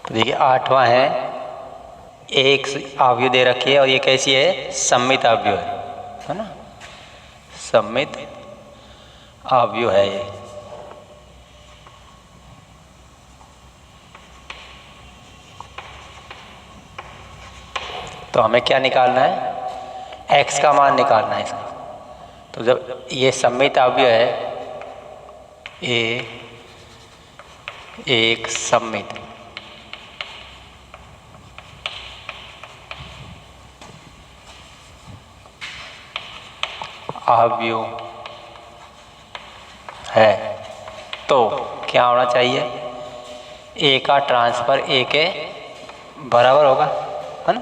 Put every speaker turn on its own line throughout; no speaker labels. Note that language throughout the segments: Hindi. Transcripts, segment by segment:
तो देखिए आठवां है, एक अवयव दे रखी है और ये कैसी है, सममित अवयव है ना, सममित अवयव है ये। तो हमें क्या निकालना है, x का मान निकालना है इसका। तो जब ये सममित अवयव है, ये एक सममित अवयव है, तो क्या होना चाहिए, a का ट्रांसफर a के बराबर होगा, है ना।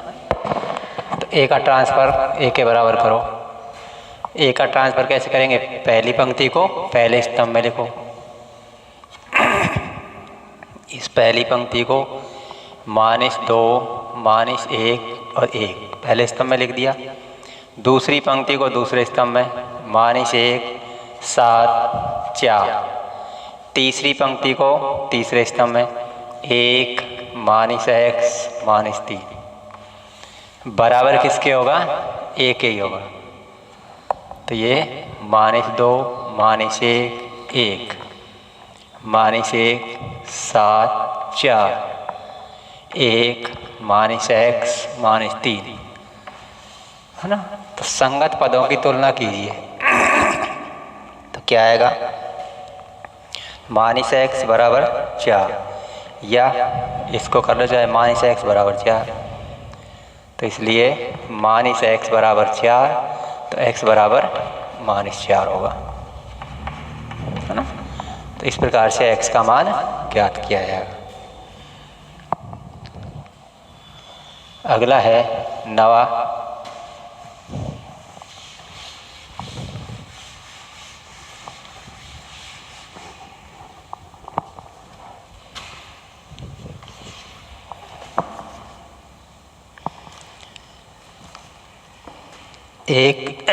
तो a का ट्रांसफर a के बराबर करो। a का ट्रांसफर कैसे करेंगे, पहली पंक्ति को पहले स्तंभ में लिखो, इस पहली पंक्ति को -2 -1 और 1 पहले स्तंभ में लिख दिया। दूसरी पंक्ति को दूसरे स्तंभ में -1 7 4। तीसरी पंक्ति को तीसरे स्तंभ में 1 -x -3। बराबर किसके होगा, a के ही होगा। तो ये -2 -1 1 -1 7 4 1 -x -3, है ना। तो संगत पदों की तुलना कीजिए, तो क्या आएगा, -x बराबर 4, या इसको कर लो चाहे -x बराबर 4। तो इसलिए -x बराबर 4, तो x बराबर -4 होगा, है ना। तो इस प्रकार से x का मान ज्ञात किया जाएगा। अगला है 9वां, एक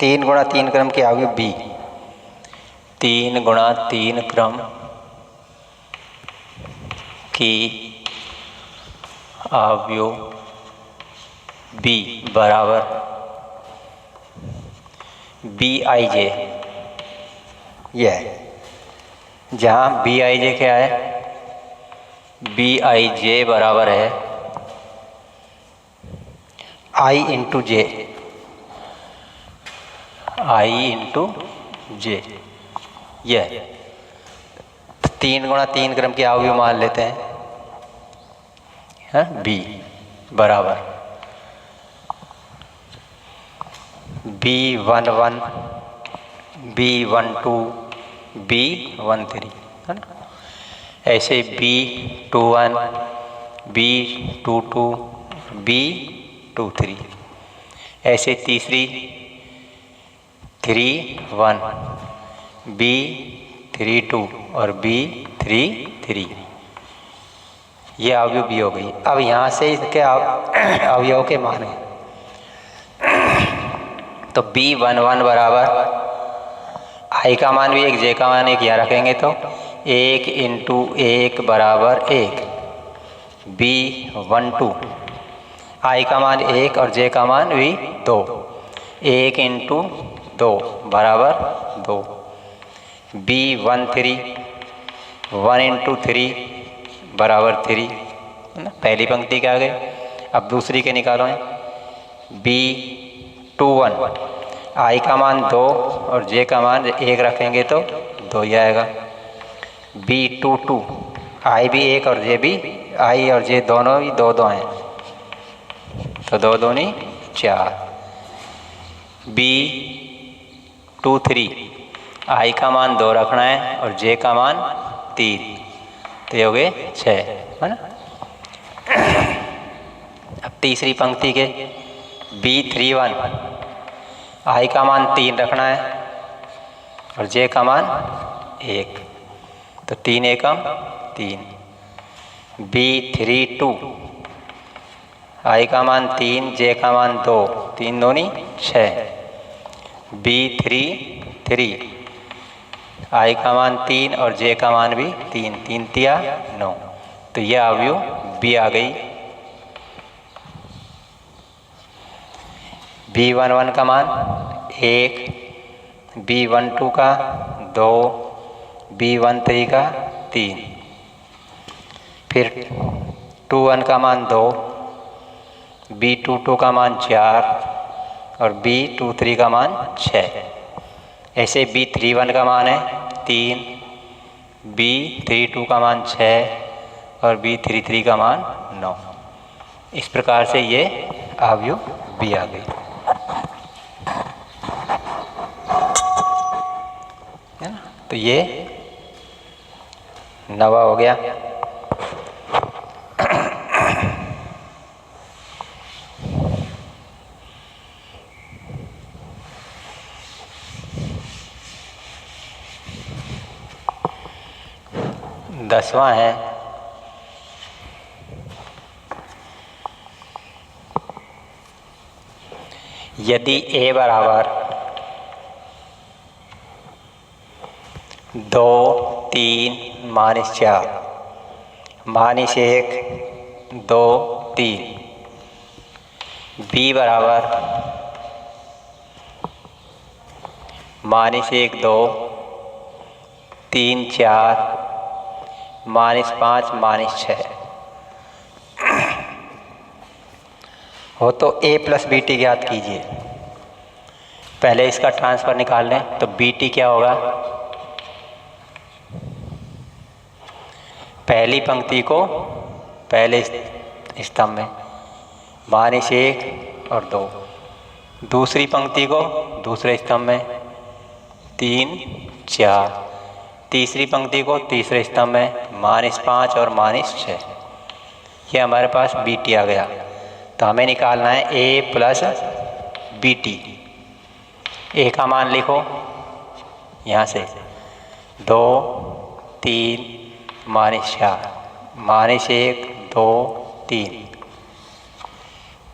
3 गुणा 3 क्रम के अवयव b, 3 गुणा 3 क्रम की अवयव b बराबर bij, यह है। जहाँ bij क्या है, bij बराबर है i into J, i into J, यह 3 गुणा 3 क्रम के अवयव मान लेते हैं, b बराबर b11 b12 b13, है ना। ऐसे b21 b22 b23, ऐसे तीसरी 3-1 b32 और b33, ये अवयव भी हो गई। अब यहाँ से इसके अवयव के मान हैं, तो b11 बराबर i का मान भी 1 j का मान 1 यहाँ रखेंगे, तो 1 इंटू 1 बराबर 1, b12 i का मान 1 और j का मान भी 2, 1 इंटू 2 बराबर 2, b13 1 इंटू 3 बराबर 3, पहली पंक्ति के आ गए। अब दूसरी के निकालो हैं, b21 i का मान 2 और j का मान 1 रखेंगे तो 2 ही आएगा, b22 i भी 1 और j भी, i और j दोनों ही 2 हैं, तो 2 दूनी 4, b23 i का मान 2 रखना है और j का मान 3, तो ये हो गए 6, है ना। अब तीसरी पंक्ति के b31 i का मान 3 रखना है और j का मान 1, तो 3 एकम 3, b32 i का मान 3 j का मान 2, 3 दूनी 6, b33 i का मान 3 और j का मान भी 3, 3 तिया 9, तो यह अवयव बी आ गई। B11 का मान 1, B12 का 2, B13 का 3, फिर 21 का मान 2, B22 का मान 4 और B23 का मान 6। ऐसे B31 का मान है 3, B32 का मान 6 और B33 का मान 9। इस प्रकार से ये अवयव बी आ गई है ना। तो ये 9वां हो गया। दसवां है यदि a बराबर 2, 3, -4, -1, 2, 3, b बराबर -1, 2, 3, 4, -5, -6 हो तो a प्लस बी टी ज्ञात कीजिए। पहले इसका ट्रांसफर निकाल लें तो बी टी क्या होगा, पहली पंक्ति को पहले स्तंभ में -1 और 2, दूसरी पंक्ति को दूसरे स्तंभ में 3, 4, तीसरी पंक्ति को तीसरे स्तंभ में -5 और -6। ये हमारे पास बी टी आ गया। तो हमें निकालना है a प्लस बी टी। ए का मान लिखो यहाँ से 2, 3, -4, -1, 2, 3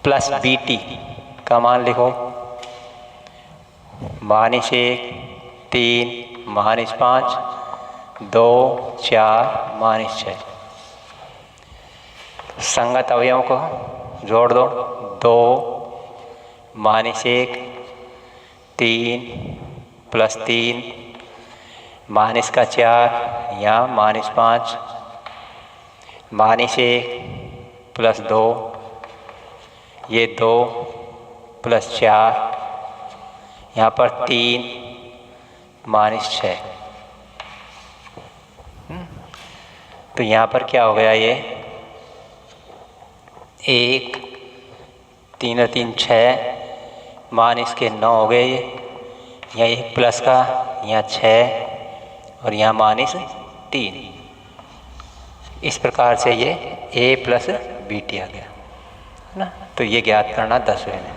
प्लस बी टी का मान लिखो -1, 3, -5, 2, 4, -6। संगत अवयवों को जोड़ दो 2, -1, 3 प्लस 3 -4 यहाँ -5, -1 प्लस 2 ये 2 प्लस 4 यहाँ पर 3 -6। तो यहाँ पर क्या हो गया, ये 1, 3 और 3 6 मान इसके 9 हो गए। ये यहाँ 1 प्लस का यहाँ 6 और यहाँ -3। इस प्रकार से ये a प्लस बी टी आ गया है ना। तो ये ज्ञात करना 10वें में।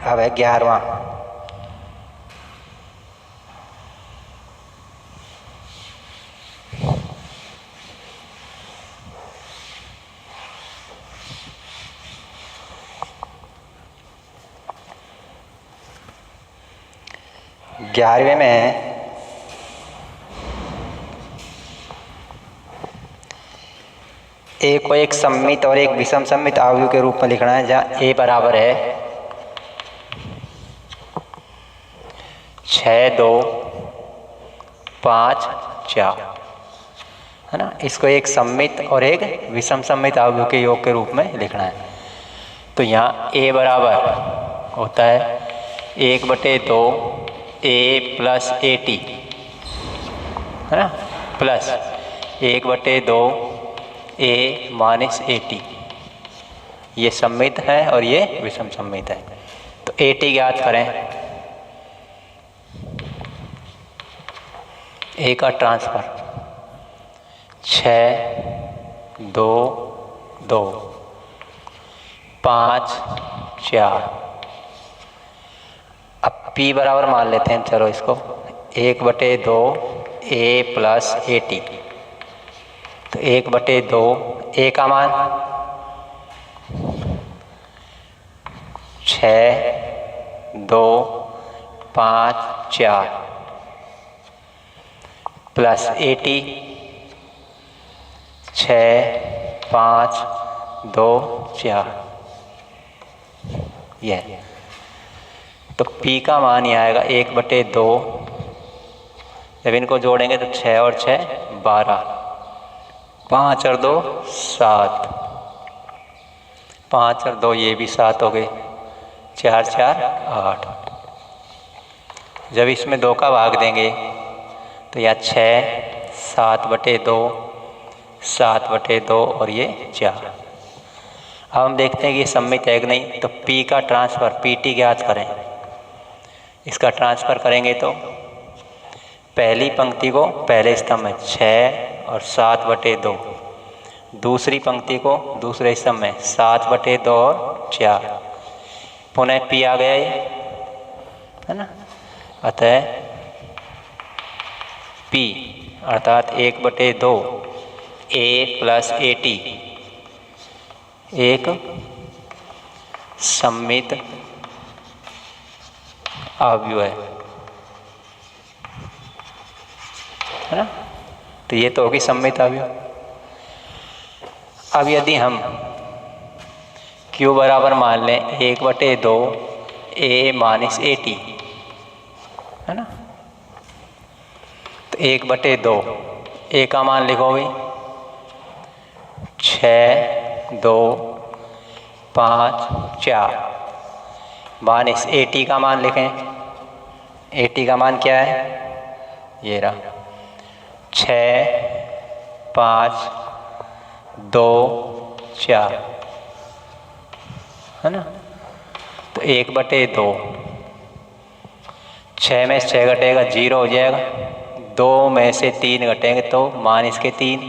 अब है 11वां। ग्यारहवें में है ए को एक सममित और एक विषम सममित अवयव के रूप में लिखना है, जहाँ ए बराबर है 6, 2, 5, 4 है ना। इसको एक सममित और एक विषम सममित अवयव के योग के रूप में लिखना है। तो यहाँ ए बराबर होता है 1/2 a प्लस ए टी है ना, plus 1/2 a minus A T. ये सममित है और ये विषम सममित है। तो ए टी ज्ञात करें। ए का ट्रांसफर 6, 2, 2, 5, 4। अब P बराबर मान लेते हैं, चलो इसको 1/2 a प्लस ए टी। तो 1/2 a का मान 6, 2, 5, 4 प्लस ए टी 6 5 2 4, यह तो P का मान ये आएगा 1/2। जब इनको जोड़ेंगे तो 6 और 6 12, 5 और 2 7, 5 और 2 ये भी 7 हो गए, 4 4 8। जब इसमें 2 का भाग देंगे तो यह 6 7/2, 7/2 और ये 4। अब हम देखते हैं कि ये सममित है कि नहीं। तो P का ट्रांसफ़र PT ज्ञात करें। इसका ट्रांसफ़र करेंगे तो पहली पंक्ति को पहले स्तंभ में 6 और 7/2, दूसरी पंक्ति को दूसरे स्तंभ में 7/2 और 4, पुनः P आ गया ये, है ना। अतः P अर्थात 1/2 A + AT एक सममित अवयव है ना। तो ये तो होगी सममित अवयव। अब यदि हम Q बराबर मान लें 1/2 A - AT, है ना। तो 1/2 A का मान लिखो भाई 6 2 5 4, माइनस AT का मान लिखें। AT का मान क्या है, ये रहा 6 5 2 4, है ना। तो 1/2, 6 में से 6 घटेगा 0 हो जाएगा, 2 में से 3 घटेंगे तो -3,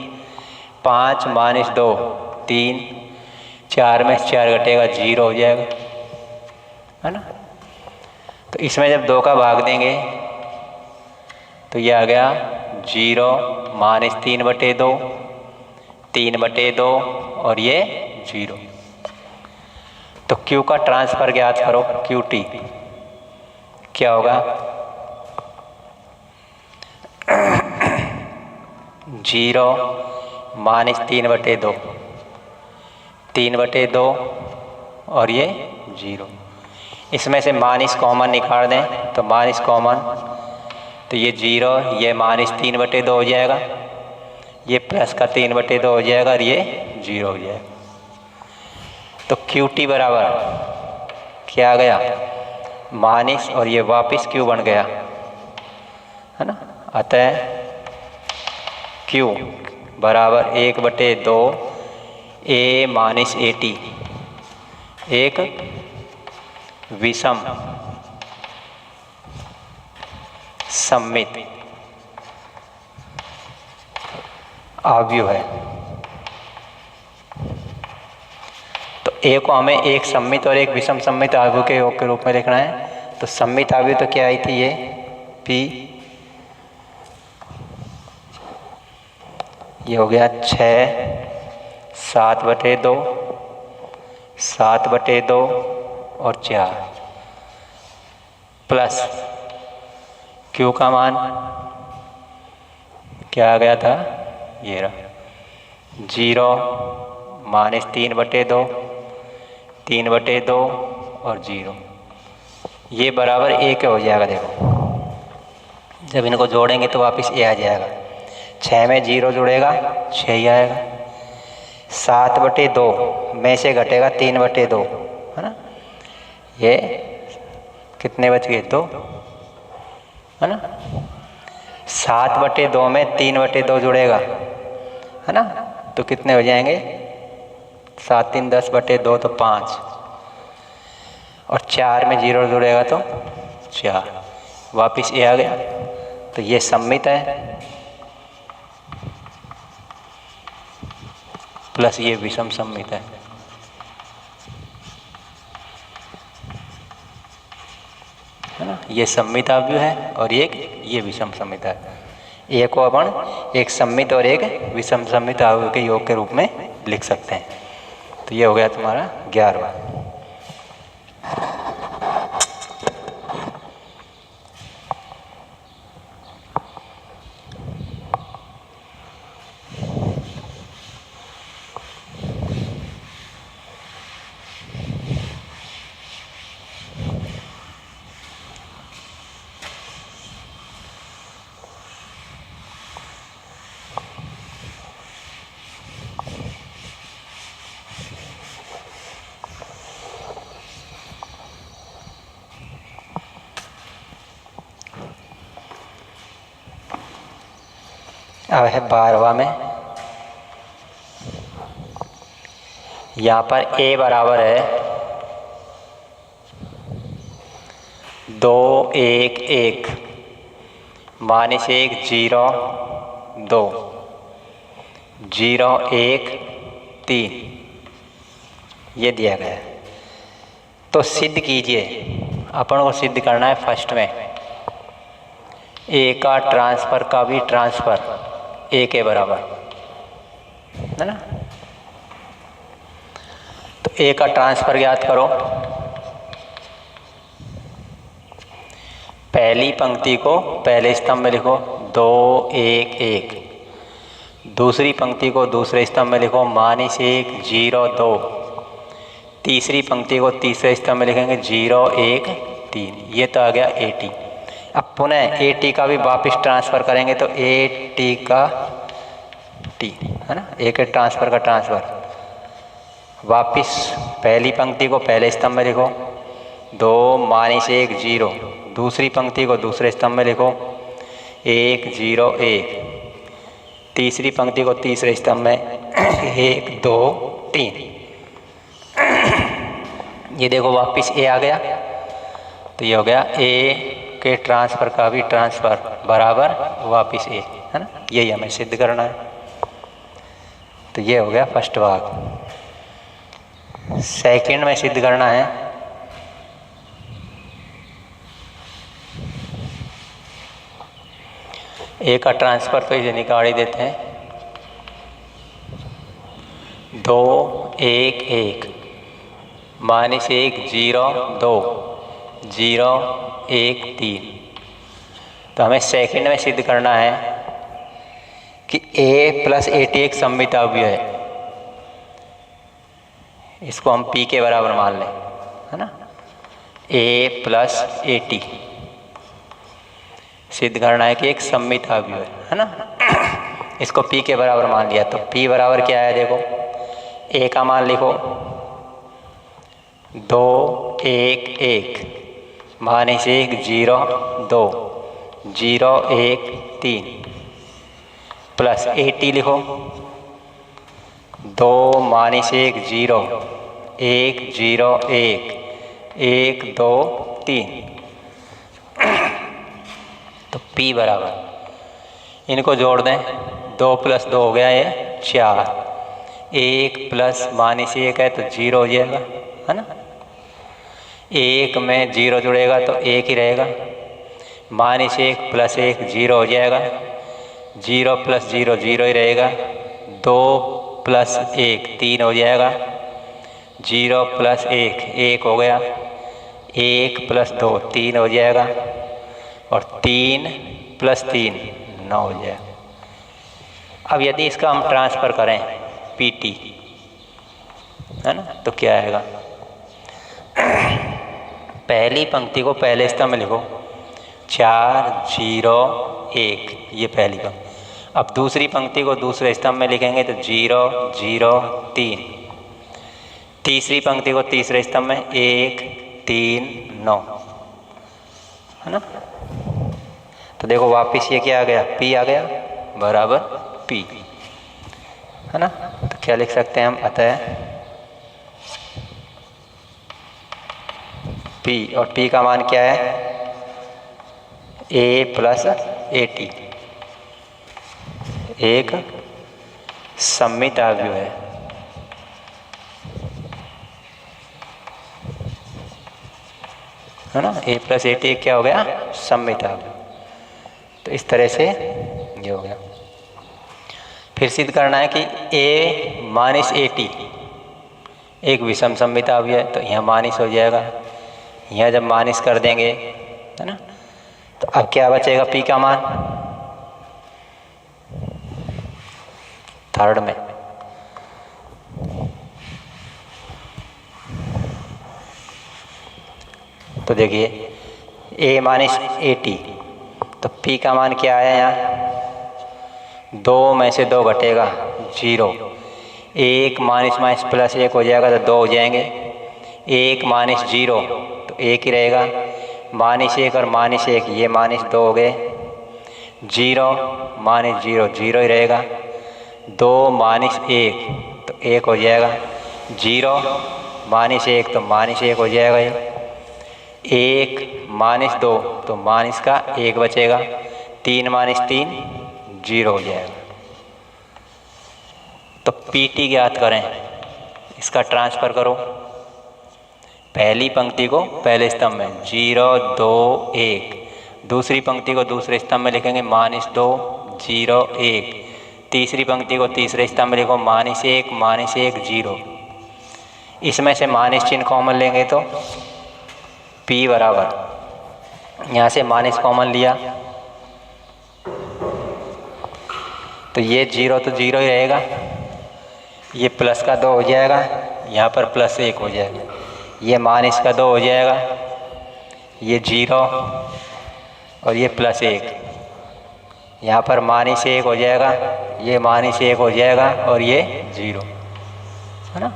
5 - 2 3, 4 में से 4 घटेगा 0 हो जाएगा, है ना। तो इसमें जब 2 का भाग देंगे तो ये आ गया 0 - 3/2, 3/2 और ये 0। तो Q का ट्रांसफ़र ज्ञात करो, QT क्या होगा 0 - 3/2, 3/2 और ये 0। इसमें से माइनस कॉमन निकाल दें तो माइनस कॉमन, तो ये 0 ये -3/2 हो जाएगा, ये प्लस का 3/2 हो जाएगा और ये 0 हो जाएगा। तो QT बराबर क्या आ गया माइनस और ये वापस Q बन गया, है ना। अतः Q बराबर 1/2 A - AT एक विषम सममित अवयव है। तो A को हमें एक सममित और एक विषम सममित अवयव के योग के रूप में लिखना है। तो सममित अवयव तो क्या आई थी, ये P, ये हो गया 6 7/2, 7/2 और 4 प्लस Q का मान क्या आ गया था, ये रहा 0 - 3/2, 3/2 और 0, ये बराबर A के हो जाएगा। देखो जब इनको जोड़ेंगे तो वापस A आ जाएगा, 6 में 0 जुड़ेगा 6 ही आएगा, 7/2 में से घटेगा 3/2, है ना। ये कितने बच गए 2, है ना। 7/2 में 3/2 जुड़ेगा, है ना। तो कितने हो जाएंगे 7 3 10/2 तो 5, और 4 में 0 जुड़ेगा तो 4, वापिस ये आ गया। तो ये सममित है प्लस ये विषम सममित है। ना, ये सममित अवयव है और ये विषम सममित है। एक को अपन एक सममित और एक विषम सममित अवयव के योग के रूप में लिख सकते हैं। तो ये हो गया तुम्हारा 11वां। अब है 12वां में, यहाँ पर a बराबर है 2 1 1 -1 0 2 0 1 3 ये दिया गया है। तो सिद्ध कीजिए, अपन को सिद्ध करना है फर्स्ट में a का ट्रांसफ़र का भी ट्रांसफ़र a के बराबर है ना। तो a का ट्रांसफ़र याद करो, पहली पंक्ति को पहले स्तंभ में लिखो 2 1 1, दूसरी पंक्ति को दूसरे स्तंभ में लिखो -1 0 2, तीसरी पंक्ति को तीसरे स्तंभ में लिखेंगे 0 1 3। ये तो आ गया AT। अब पुनः AT का भी वापस ट्रांसफ़र करेंगे तो AT का T है ना, A के ट्रांसफ़र का ट्रांसफ़र वापस पहली पंक्ति को पहले स्तंभ में लिखो 2 -1 0, दूसरी पंक्ति को दूसरे स्तंभ में लिखो 1 0 1, तीसरी पंक्ति को तीसरे स्तंभ में 1 2 3। ये देखो वापस A आ गया, तो ये हो गया A के ट्रांसफ़र का भी ट्रांसफ़र बराबर वापस A है ना। यही हमें सिद्ध करना है। तो ये हो गया फर्स्ट भाग। सेकंड में सिद्ध करना है A का ट्रांसफ़र तो इसे निकाल ही देते हैं 2 1 1 -1 0 2 0 1 3। तो हमें सेकंड में सिद्ध करना है कि A + AT एक सममित अवयव है। इसको हम P के बराबर मान लें है ना। A + AT सिद्ध करना है कि एक सममित अवयव है ना। इसको P के बराबर मान लिया तो P बराबर क्या है, देखो A का मान लिखो 2 1 1 -1 0 2 0 1 3 प्लस AT लिखो 2 -1 0 1 0 1 1 2 3। तो P बराबर इनको जोड़ दें, 2 + 2 हो गया ये 4, 1 + -1 है तो 0 हो जाएगा है ना। 1 में 0 जुड़ेगा तो 1 ही रहेगा, -1 + 1 0 हो जाएगा, 0 + 0 0 ही रहेगा, 2 + 1 3 हो जाएगा, 0 + 1 1 हो गया, 1 + 2 3 हो जाएगा और 3 + 3 9 हो जाएगा। अब यदि इसका हम ट्रांसफ़र करें PT है ना, तो क्या आएगा, पहली पंक्ति को पहले स्तंभ में लिखो 4 0 1, ये पहली पंक्ति। अब दूसरी पंक्ति को दूसरे स्तंभ में लिखेंगे तो 0 0 3, तीसरी पंक्ति को तीसरे स्तंभ में 1 3 9 है ना। तो देखो वापस ये क्या आ गया, P आ गया बराबर P है ना। तो क्या लिख सकते हैं हम, अतः P, और P का मान क्या है, A + AT एक सममित अवयव है ना। A + AT क्या हो गया, सममित अवयव। तो इस तरह से ये हो गया। फिर सिद्ध करना है कि A - AT एक विषम सममित अवयव है, तो यहाँ माइनस हो जाएगा, यहाँ जब माइनस कर देंगे है ना, तो अब क्या बचेगा, P का मान थर्ड में तो देखिए A - AT, तो P का मान क्या आया, यहाँ 2 में से 2 घटेगा 0, 1 माइनस प्लस 1 हो जाएगा तो 2 हो जाएंगे, 1 - 0 तो 1 ही रहेगा, -1 और -1 ये -2 हो गए, 0 माइनस जीरो जीरो ही रहेगा, 2 माइनस 1 तो 1 हो जाएगा, 0 माइनस 1 तो माइनस 1 हो जाएगा, 1 माइनस 2 तो माइनस का 1 बचेगा, 3 माइनस 3 0 हो जाएगा। तो PT ज्ञात करें, इसका ट्रांसफ़र करो, पहली पंक्ति को पहले स्तंभ में 0 2 1, दूसरी पंक्ति को दूसरे स्तंभ में लिखेंगे -2 0 1, तीसरी पंक्ति को तीसरे स्तंभ में लिखो -1 0। इसमें से माइनस चिन्ह कॉमन लेंगे तो P बराबर, यहाँ से माइनस कॉमन लिया तो ये 0 तो 0 ही रहेगा, ये प्लस का 2 हो जाएगा, यहाँ पर +1 हो जाएगा, ये माइनस का 2 हो जाएगा, ये 0 और ये +1, यहाँ पर -1 हो जाएगा, ये -1 हो जाएगा और ये 0, है ना।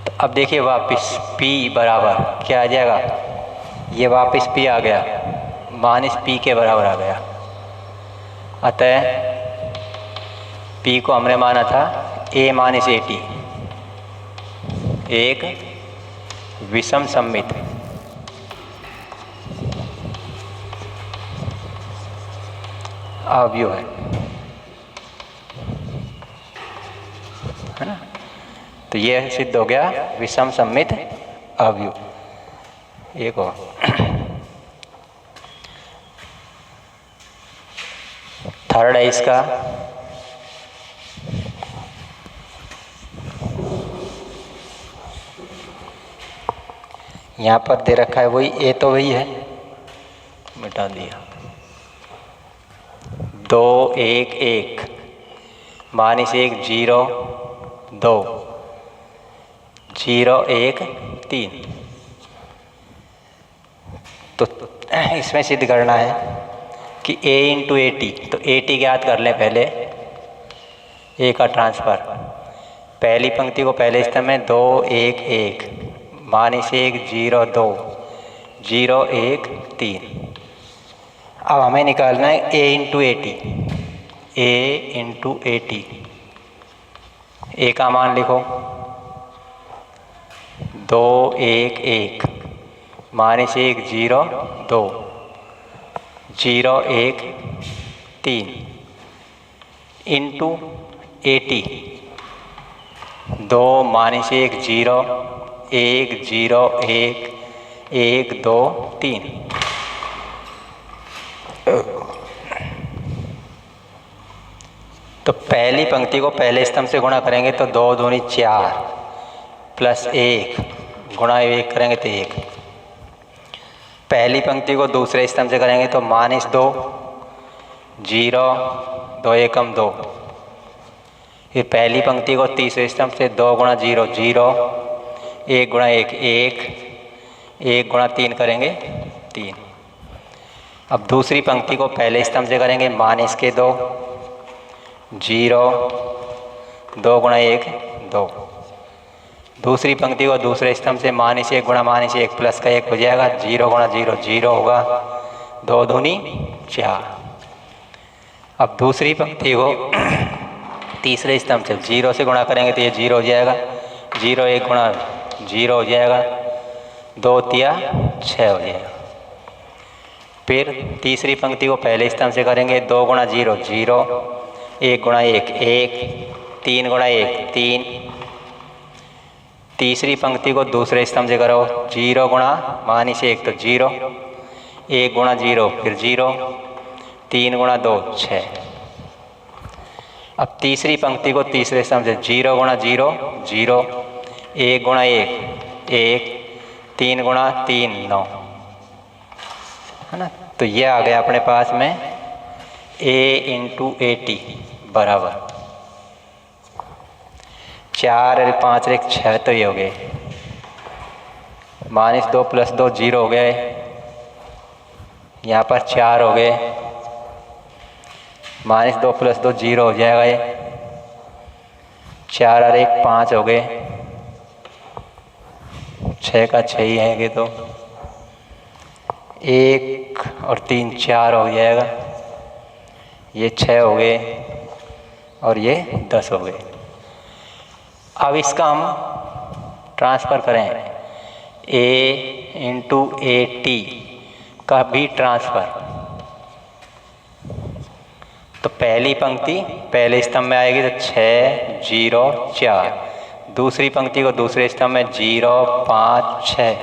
तो अब देखिए वापस P बराबर क्या आ जाएगा, ये वापस P आ गया, -P के बराबर आ गया। अतः P को हमने माना था A - AT, एक विषम सममित अवयव है ना। तो ये सिद्ध हो गया विषम सममित अवयव। एक और थर्ड है इसका, यहाँ पर दे रखा है वही A तो वही है, मिटा दिया, 2 1 1 -1 0 2 0 1 3। तो इसमें सिद्ध करना है कि A × AT, तो AT ज्ञात कर लें पहले, A का ट्रांसफ़र, पहली पंक्ति को पहले स्तंभ में 2 1 1 -1 0 2 0 1 3। अब हमें निकालना है A × AT, A × AT, A का मान लिखो 2 1 1 -1 0 2 0 1 3 × AT, 2 -1 0 1 0 1 1 2 3। तो पहली पंक्ति को पहले स्तंभ से गुणा करेंगे तो 2 दूनी 4 +1 गुणा 1 करेंगे तो 1। पहली पंक्ति को दूसरे स्तंभ से करेंगे तो -2 0 2 1 2। फिर पहली पंक्ति को तीसरे स्तंभ से 2 × 0 0, 1 × 1 1, 1 × 3 करेंगे 3। अब दूसरी पंक्ति को पहले स्तंभ से करेंगे -2 0 2 × 1 2। दूसरी पंक्ति को दूसरे स्तंभ से -1 × -1 प्लस का 1 हो जाएगा, 0 × 0 0 होगा, 2 दूनी 4। अब दूसरी पंक्ति को तीसरे स्तंभ से 0 से गुणा करेंगे तो ये 0 हो जाएगा, 0 1 × 0 हो जाएगा, 2 तिया 6 हो जाएगा। फिर तीसरी पंक्ति को पहले स्तंभ से करेंगे 2 × 0 0, 1 × 1 1, 3 × 1 3। तीसरी पंक्ति को दूसरे स्तंभ से करो 0 × -1 तो 0, 1 × 0 फिर 0, 3 × 2 6। अब तीसरी पंक्ति को तीसरे स्तंभ से 0 × 0 0, 1 × 1 1, 3 × 3 9, है ना। तो ये आ गया अपने पास में A × AT बराबर 4 और 5 और 1 6, तो ये हो गए -2 + 2 0 हो गए, यहाँ पर 4 हो गए, -2 + 2 0 हो जाएगा, ये 4 और 1 5 हो गए, 6 का 6 ही है, तो 1 और 3 4 हो जाएगा, ये 6 हो गए और ये 10 हो गए। अब इसका हम ट्रांसफ़र करें a इंटू ए टी का भी ट्रांसफ़र, तो पहली पंक्ति पहले स्तंभ में आएगी तो 6 0 4, दूसरी पंक्ति को दूसरे स्तंभ में 0 5 6,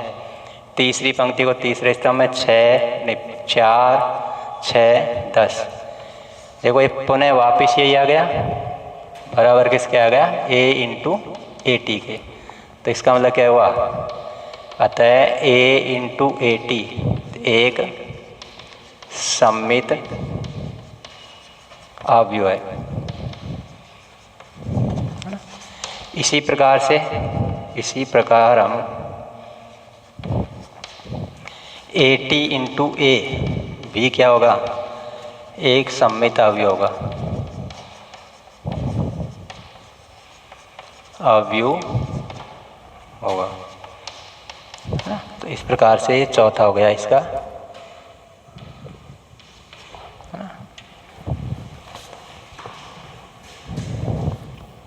तीसरी पंक्ति को तीसरे स्तंभ में 4 6 10। देखो ये पुनः वापस यही आ गया, बराबर किसके आ गया, a इंटू ए टी के। तो इसका मतलब क्या हुआ, अतः a इंटू ए टी एक सममित अवयव है। इसी प्रकार हम ए टी इंटू ए भी क्या होगा, एक सममित अवयव होगा, होगा। तो इस प्रकार से ये चौथा हो गया इसका